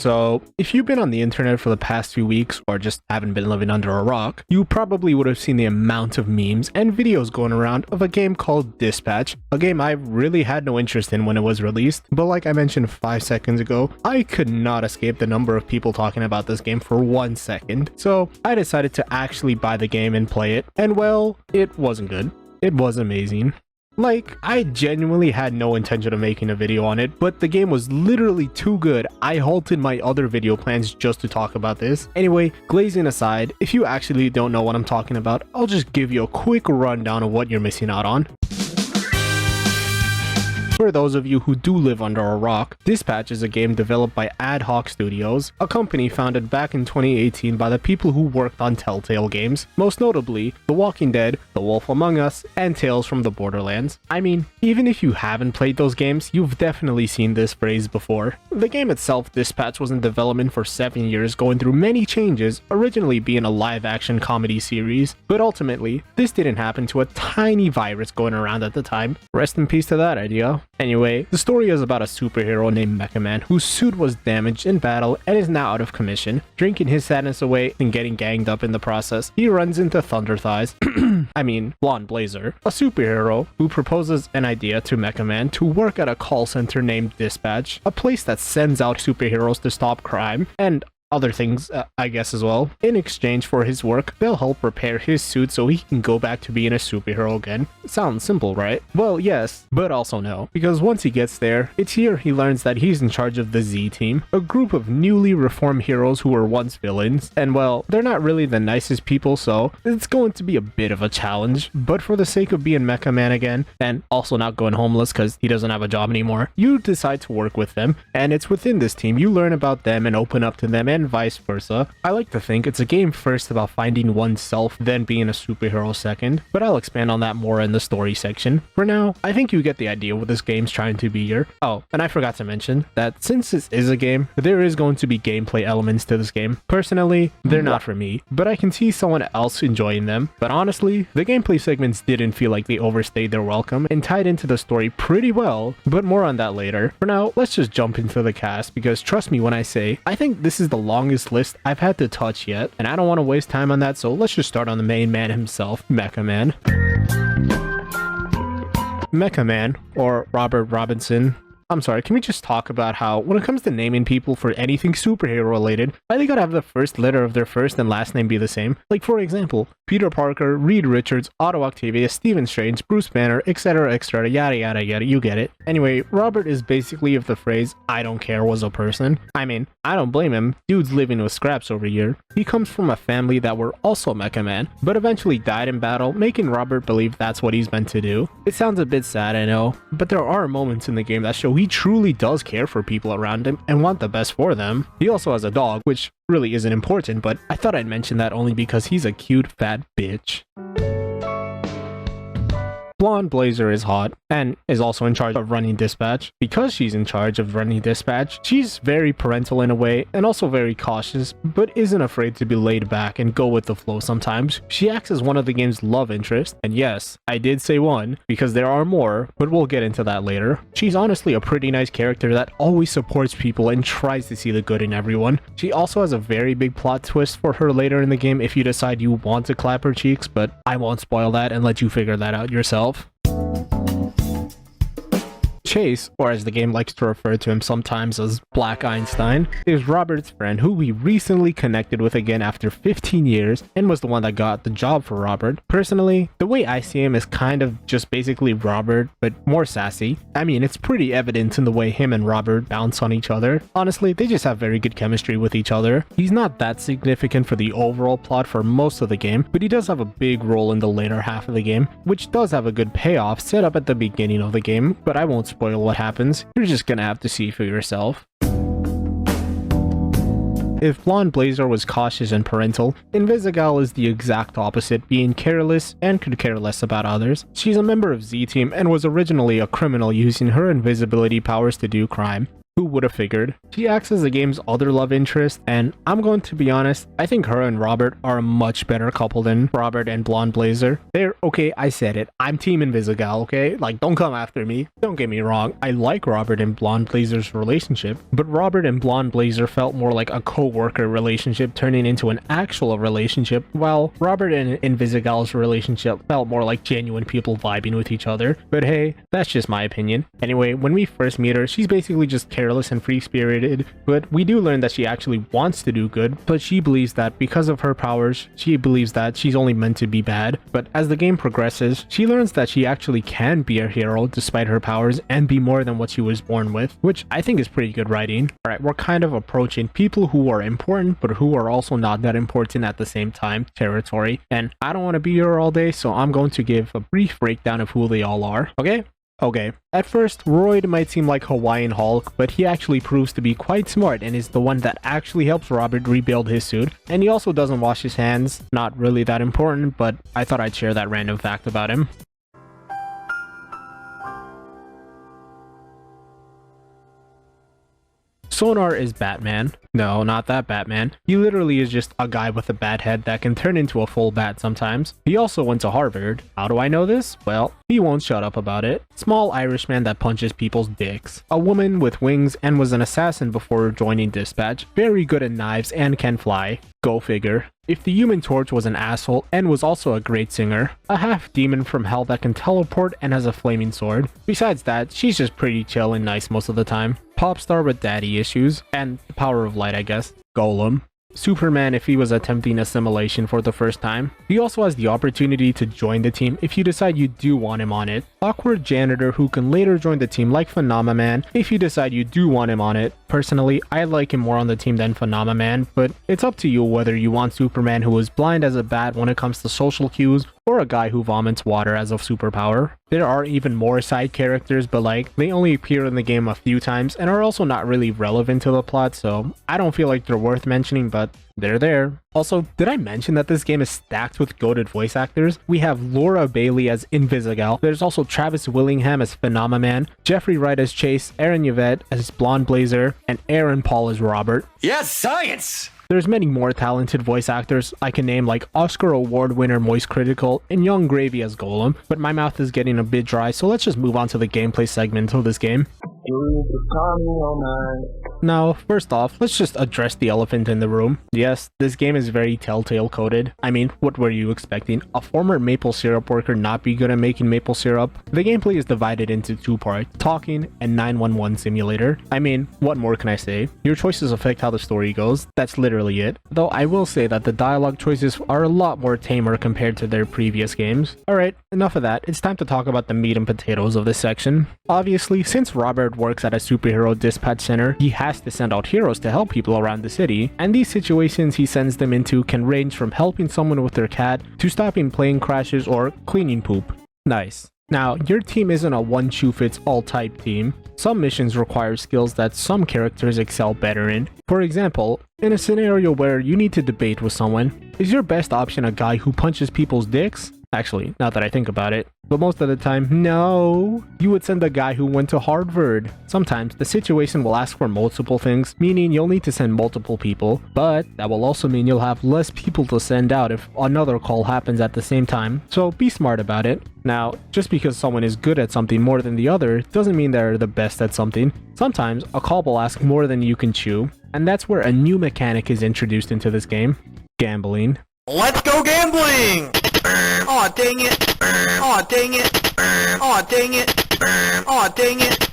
So, if you've been on the internet for the past few weeks or just haven't been living under a rock, you probably would have seen the amount of memes and videos going around of a game called Dispatch, a game I really had no interest in when it was released, but like I mentioned 5 seconds ago, I could not escape the number of people talking about this game for 1 second. So, I decided to actually buy the game and play it, and well, it wasn't good. It was amazing. Like, I genuinely had no intention of making a video on it, but the game was literally too good, I halted my other video plans just to talk about this. Anyway, glazing aside, if you actually don't know what I'm talking about, I'll just give you a quick rundown of what you're missing out on. For those of you who do live under a rock, Dispatch is a game developed by Ad Hoc Studios, a company founded back in 2018 by the people who worked on Telltale games, most notably The Walking Dead, The Wolf Among Us, and Tales from the Borderlands. I mean, even if you haven't played those games, you've definitely seen this phrase before. The game itself, Dispatch, was in development for 7 years, going through many changes, originally being a live-action comedy series, but ultimately, this didn't happen to a tiny virus going around at the time. Rest in peace to that idea. Anyway, the story is about a superhero named Mecha Man whose suit was damaged in battle and is now out of commission. Drinking his sadness away and getting ganged up in the process, he runs into Thunder Thighs, Blonde Blazer, a superhero who proposes an idea to Mecha Man to work at a call center named Dispatch, a place that sends out superheroes to stop crime, and other things, I guess, as well. In exchange for his work, they'll help repair his suit so he can go back to being a superhero again. Sounds simple, right? Well, yes, but also no, because once he gets there, it's here he learns that he's in charge of the Z Team, a group of newly reformed heroes who were once villains, and well, they're not really the nicest people, so it's going to be a bit of a challenge, but for the sake of being Mecha Man again, and also not going homeless because he doesn't have a job anymore, you decide to work with them, and it's within this team you learn about them and open up to them and vice versa. I like to think it's a game first about finding oneself, then being a superhero second, but I'll expand on that more in the story section. For now, I think you get the idea what this game's trying to be here. Oh, and I forgot to mention that since this is a game, there is going to be gameplay elements to this game. Personally, they're not for me, but I can see someone else enjoying them. But honestly, the gameplay segments didn't feel like they overstayed their welcome and tied into the story pretty well, but more on that later. For now, let's just jump into the cast, because trust me when I say, I think this is the longest list I've had to touch yet, and I don't want to waste time on that, so let's just start on the main man himself, Mecha Man. Mecha Man, or Robert Robinson. I'm sorry, can we just talk about how, when it comes to naming people for anything superhero related, why they gotta have the first letter of their first and last name be the same? Like, for example, Peter Parker, Reed Richards, Otto Octavius, Stephen Strange, Bruce Banner, etc, etc, yada yada yada, you get it. Anyway, Robert is basically if the phrase, I don't care, was a person. I mean, I don't blame him, dude's living with scraps over here. He comes from a family that were also Mecha Man, but eventually died in battle, making Robert believe that's what he's meant to do. It sounds a bit sad, I know, but there are moments in the game that show he truly does care for people around him and want the best for them. He also has a dog, which really isn't important, but I thought I'd mention that only because he's a cute fat bitch. Blonde Blazer is hot and is also in charge of running Dispatch. Because she's in charge of running Dispatch, she's very parental in a way and also very cautious, but isn't afraid to be laid back and go with the flow sometimes. She acts as one of the game's love interests, and yes, I did say one, because there are more, but we'll get into that later. She's honestly a pretty nice character that always supports people and tries to see the good in everyone. She also has a very big plot twist for her later in the game if you decide you want to clap her cheeks, but I won't spoil that and let you figure that out yourself. Chase, or as the game likes to refer to him sometimes as Black Einstein, is Robert's friend who we recently connected with again after 15 years and was the one that got the job for Robert. Personally, the way I see him is kind of just basically Robert, but more sassy. I mean, it's pretty evident in the way him and Robert bounce on each other. Honestly, they just have very good chemistry with each other. He's not that significant for the overall plot for most of the game, but he does have a big role in the later half of the game, which does have a good payoff set up at the beginning of the game, but I won't spoil what happens. You're just gonna have to see for yourself. If Blonde Blazer was cautious and parental, Invisigal is the exact opposite, being careless and could care less about others. She's a member of Z Team and was originally a criminal using her invisibility powers to do crime. Who would have figured? She acts as the game's other love interest, and I'm going to be honest, I think her and Robert are a much better couple than Robert and Blonde Blazer. They're, okay, I said it, I'm Team Invisigal, okay? Like, don't come after me. Don't get me wrong, I like Robert and Blonde Blazer's relationship, but Robert and Blonde Blazer felt more like a co-worker relationship turning into an actual relationship, while Robert and Invisigal's relationship felt more like genuine people vibing with each other. But hey, that's just my opinion. Anyway, when we first meet her, she's basically just careless and free-spirited, but we do learn that she actually wants to do good, but she believes that because of her powers, she believes that she's only meant to be bad. But as the game progresses, she learns that she actually can be a hero despite her powers and be more than what she was born with, which I think is pretty good writing. Alright, we're kind of approaching people who are important but who are also not that important at the same time territory, and I don't want to be here all day, so I'm going to give a brief breakdown of who they all are, okay? Okay, at first, Royd might seem like Hawaiian Hulk, but he actually proves to be quite smart and is the one that actually helps Robert rebuild his suit. And he also doesn't wash his hands. Not really that important, but I thought I'd share that random fact about him. Sonar is Batman. No, not that Batman. He literally is just a guy with a bat head that can turn into a full bat sometimes. He also went to Harvard. How do I know this? Well, he won't shut up about it. Small Irishman that punches people's dicks. A woman with wings and was an assassin before joining Dispatch. Very good at knives and can fly. Go figure. If the Human Torch was an asshole and was also a great singer. A half demon from hell that can teleport and has a flaming sword. Besides that, she's just pretty chill and nice most of the time. Pop star with daddy issues, and the power of light, I guess. Golem. Superman if he was attempting assimilation for the first time. He also has the opportunity to join the team if you decide you do want him on it. Awkward janitor who can later join the team like Phenomaman if you decide you do want him on it. Personally, I like him more on the team than Phenomaman, but it's up to you whether you want Superman who is blind as a bat when it comes to social cues, or a guy who vomits water as a superpower. There are even more side characters, but like, they only appear in the game a few times and are also not really relevant to the plot, so I don't feel like they're worth mentioning, but they're there. Also, did I mention that this game is stacked with goated voice actors? We have Laura Bailey as Invisigal, there's also Travis Willingham as Phenomaman, Jeffrey Wright as Chase, Aaron Yvette as Blonde Blazer, and Aaron Paul as Robert. Yes, science! There's many more talented voice actors I can name, like Oscar Award winner Moist Critical and Young Gravy as Golem, but my mouth is getting a bit dry, so let's just move on to the gameplay segment of this game. Now, first off, let's just address the elephant in the room. Yes, this game is very Telltale coded. I mean, what were you expecting? A former maple syrup worker not be good at making maple syrup? The gameplay is divided into two parts, talking and 911 simulator. I mean, what more can I say? Your choices affect how the story goes. That's literally it. Though I will say that the dialogue choices are a lot more tamer compared to their previous games. Alright, enough of that. It's time to talk about the meat and potatoes of this section. Obviously, since Robert works at a superhero dispatch center, he has to send out heroes to help people around the city, and these situations he sends them into can range from helping someone with their cat to stopping plane crashes or cleaning poop. Nice. Now, your team isn't a one-shoe-fits-all type team. Some missions require skills that some characters excel better in. For example, in a scenario where you need to debate with someone, is your best option a guy who punches people's dicks? Actually, not that I think about it. But most of the time, no. You would send a guy who went to Harvard. Sometimes, the situation will ask for multiple things, meaning you'll need to send multiple people, but that will also mean you'll have less people to send out if another call happens at the same time, so be smart about it. Now, just because someone is good at something more than the other doesn't mean they're the best at something. Sometimes, a call will ask more than you can chew, and that's where a new mechanic is introduced into this game: gambling. Let's go gambling! Aw, dang it! Aw, dang it! Aw, dang it! Aw, dang it!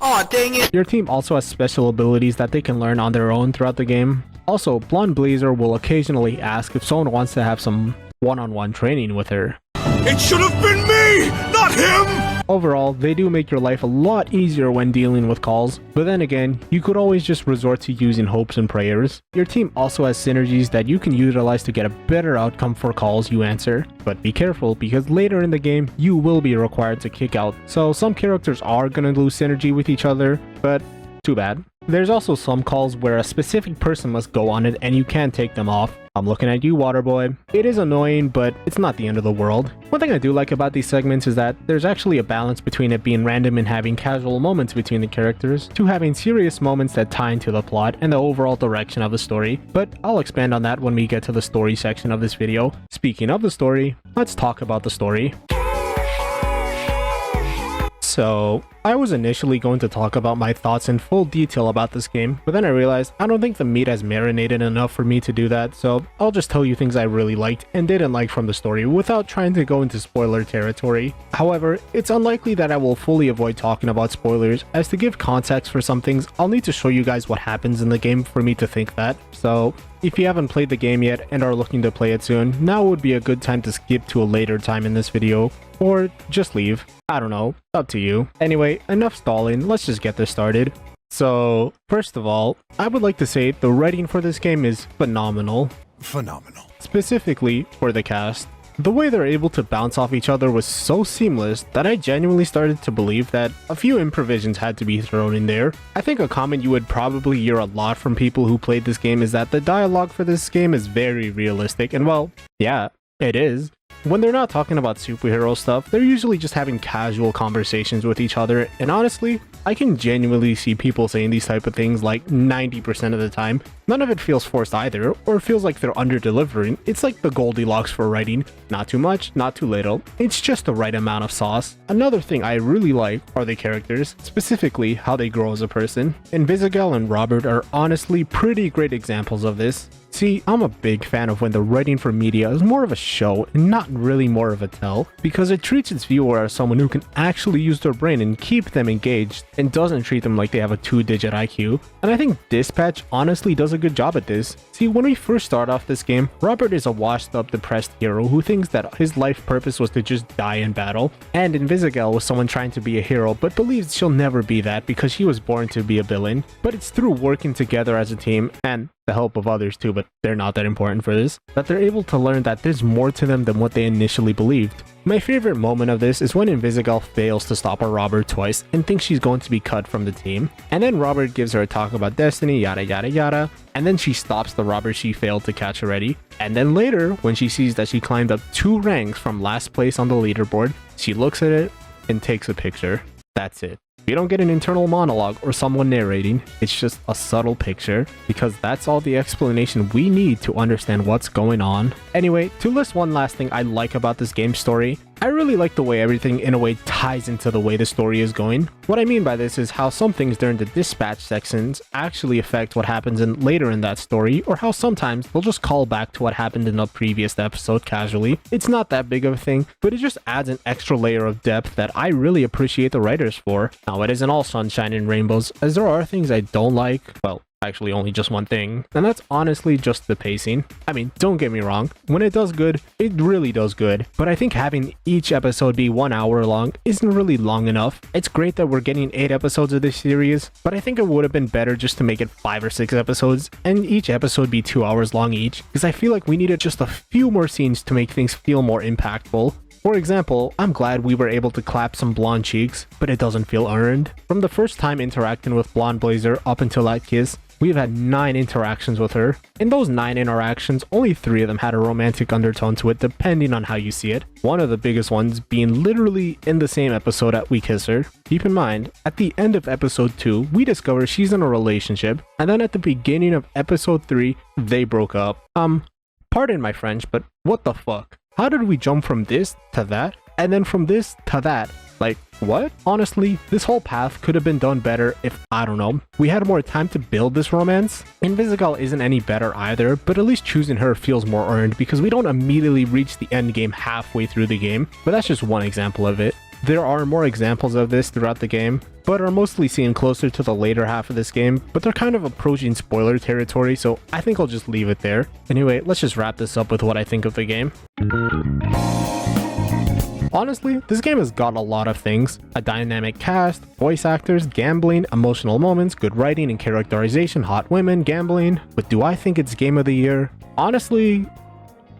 Aw, dang it! Your team also has special abilities that they can learn on their own throughout the game. Also, Blonde Blazer will occasionally ask if someone wants to have some one-on-one training with her. It should have been me, not him! Overall, they do make your life a lot easier when dealing with calls, but then again, you could always just resort to using hopes and prayers. Your team also has synergies that you can utilize to get a better outcome for calls you answer, but be careful because later in the game, you will be required to kick out, so some characters are gonna lose synergy with each other, but too bad. There's also some calls where a specific person must go on it and you can't take them off. I'm looking at you, Waterboy. It is annoying, but it's not the end of the world. One thing I do like about these segments is that there's actually a balance between it being random and having casual moments between the characters, to having serious moments that tie into the plot and the overall direction of the story, but I'll expand on that when we get to the story section of this video. Speaking of the story, let's talk about the story. So, I was initially going to talk about my thoughts in full detail about this game, but then I realized I don't think the meat has marinated enough for me to do that, so I'll just tell you things I really liked and didn't like from the story without trying to go into spoiler territory. However, it's unlikely that I will fully avoid talking about spoilers, as to give context for some things, I'll need to show you guys what happens in the game for me to think that. So, if you haven't played the game yet and are looking to play it soon, now would be a good time to skip to a later time in this video, or just leave. I don't know, up to you. Anyway, enough stalling, let's just get this started. So, first of all, I would like to say the writing for this game is phenomenal. Phenomenal. Specifically for the cast. The way they're able to bounce off each other was so seamless that I genuinely started to believe that a few improvisations had to be thrown in there. I think a comment you would probably hear a lot from people who played this game is that the dialogue for this game is very realistic, and well, yeah, it is. When they're not talking about superhero stuff, they're usually just having casual conversations with each other, and honestly, I can genuinely see people saying these type of things like 90% of the time. None of it feels forced either, or feels like they're under-delivering. It's like the Goldilocks for writing. Not too much, not too little. It's just the right amount of sauce. Another thing I really like are the characters, specifically how they grow as a person. Invisigal and Robert are honestly pretty great examples of this. See, I'm a big fan of when the writing for media is more of a show and not really more of a tell, because it treats its viewer as someone who can actually use their brain and keep them engaged, and doesn't treat them like they have a 2-digit IQ. And I think Dispatch honestly does a good job at this. See, when we first start off this game, Robert is a washed up, depressed hero who thinks that his life purpose was to just die in battle, and Invisigal was someone trying to be a hero but believes she'll never be that because she was born to be a villain. But it's through working together as a team, and the help of others too, but they're not that important for this, that they're able to learn that there's more to them than what they initially believed. My favorite moment of this is when Invisigal fails to stop a Robert twice and thinks she's going to be cut from the team, and then Robert gives her a talk about destiny, yada yada yada, and then she stops the Robert she failed to catch already. And then later, when she sees that she climbed up 2 ranks from last place on the leaderboard, she looks at it and takes a picture. That's it. We don't get an internal monologue or someone narrating, it's just a subtle picture, because that's all the explanation we need to understand what's going on. Anyway, to list one last thing I like about this game's story, I really like the way everything in a way ties into the way the story is going. What I mean by this is how some things during the dispatch sections actually affect what happens later in that story, or how sometimes they'll just call back to what happened in a previous episode casually. It's not that big of a thing, but it just adds an extra layer of depth that I really appreciate the writers for. Now, it isn't all sunshine and rainbows, as there are things I don't like. Well, actually only just one thing, and that's honestly just the pacing. I mean, don't get me wrong, when it does good, it really does good, but I think having each episode be 1 hour long isn't really long enough. It's great that we're getting 8 episodes of this series, but I think it would have been better just to make it 5 or 6 episodes, and each episode be 2 hours long each, because I feel like we needed just a few more scenes to make things feel more impactful. For example, I'm glad we were able to clap some blonde cheeks, but it doesn't feel earned. From the first time interacting with Blonde Blazer up until that kiss, we've had 9 interactions with her. In those 9 interactions, only 3 of them had a romantic undertone to it, depending on how you see it. One of the biggest ones being literally in the same episode that we kiss her. Keep in mind, at the end of episode 2, we discover she's in a relationship, and then at the beginning of episode 3, they broke up. Pardon my French, but what the fuck? How did we jump from this to that, and then from this to that? Like, what? Honestly, this whole path could have been done better if, I don't know, we had more time to build this romance. Invisigal isn't any better either, but at least choosing her feels more earned because we don't immediately reach the end game halfway through the game, but that's just one example of it. There are more examples of this throughout the game, but are mostly seen closer to the later half of this game, but they're kind of approaching spoiler territory, so I think I'll just leave it there. Anyway, let's just wrap this up with what I think of the game. Honestly, this game has got a lot of things. A dynamic cast, voice actors, gambling, emotional moments, good writing and characterization, hot women, gambling. But do I think it's Game of the Year? Honestly,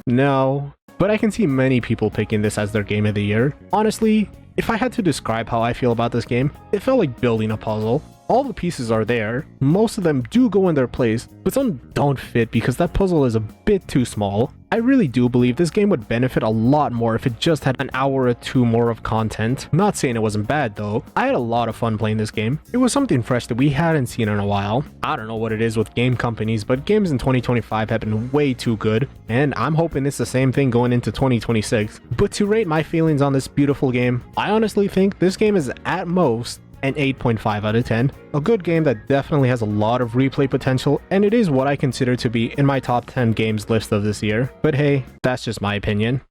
no. But I can see many people picking this as their Game of the Year. Honestly, if I had to describe how I feel about this game, it felt like building a puzzle. all the pieces are there, most of them do go in their place, but some don't fit because that puzzle is a bit too small. I really do believe this game would benefit a lot more if it just had an hour or two more of content. Not saying it wasn't bad though. I had a lot of fun playing this game. It was something fresh that we hadn't seen in a while. I don't know what it is with game companies, but games in 2025 have been way too good, and I'm hoping it's the same thing going into 2026. But to rate my feelings on this beautiful game, I honestly think this game is at most an 8.5 out of 10. A good game that definitely has a lot of replay potential, and it is what I consider to be in my top 10 games list of this year. But hey, that's just my opinion.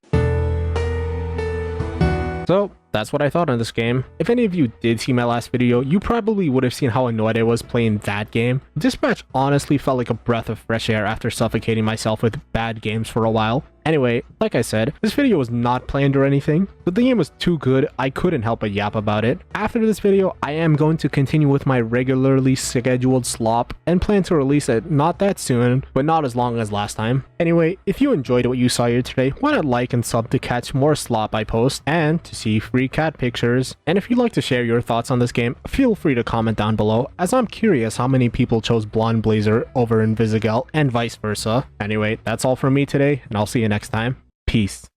So that's what I thought on this game. If any of you did see my last video, you probably would have seen how annoyed I was playing that game. Dispatch honestly felt like a breath of fresh air after suffocating myself with bad games for a while. Anyway, like I said, this video was not planned or anything, but the game was too good, I couldn't help but yap about it. After this video, I am going to continue with my regularly scheduled slop and plan to release it not that soon, but not as long as last time. Anyway, if you enjoyed what you saw here today, why not like and sub to catch more slop I post and to see free cat pictures. And if you'd like to share your thoughts on this game, feel free to comment down below, as I'm curious how many people chose Blonde Blazer over Invisigal and vice versa. Anyway, that's all from me today, and I'll see you next time. Peace.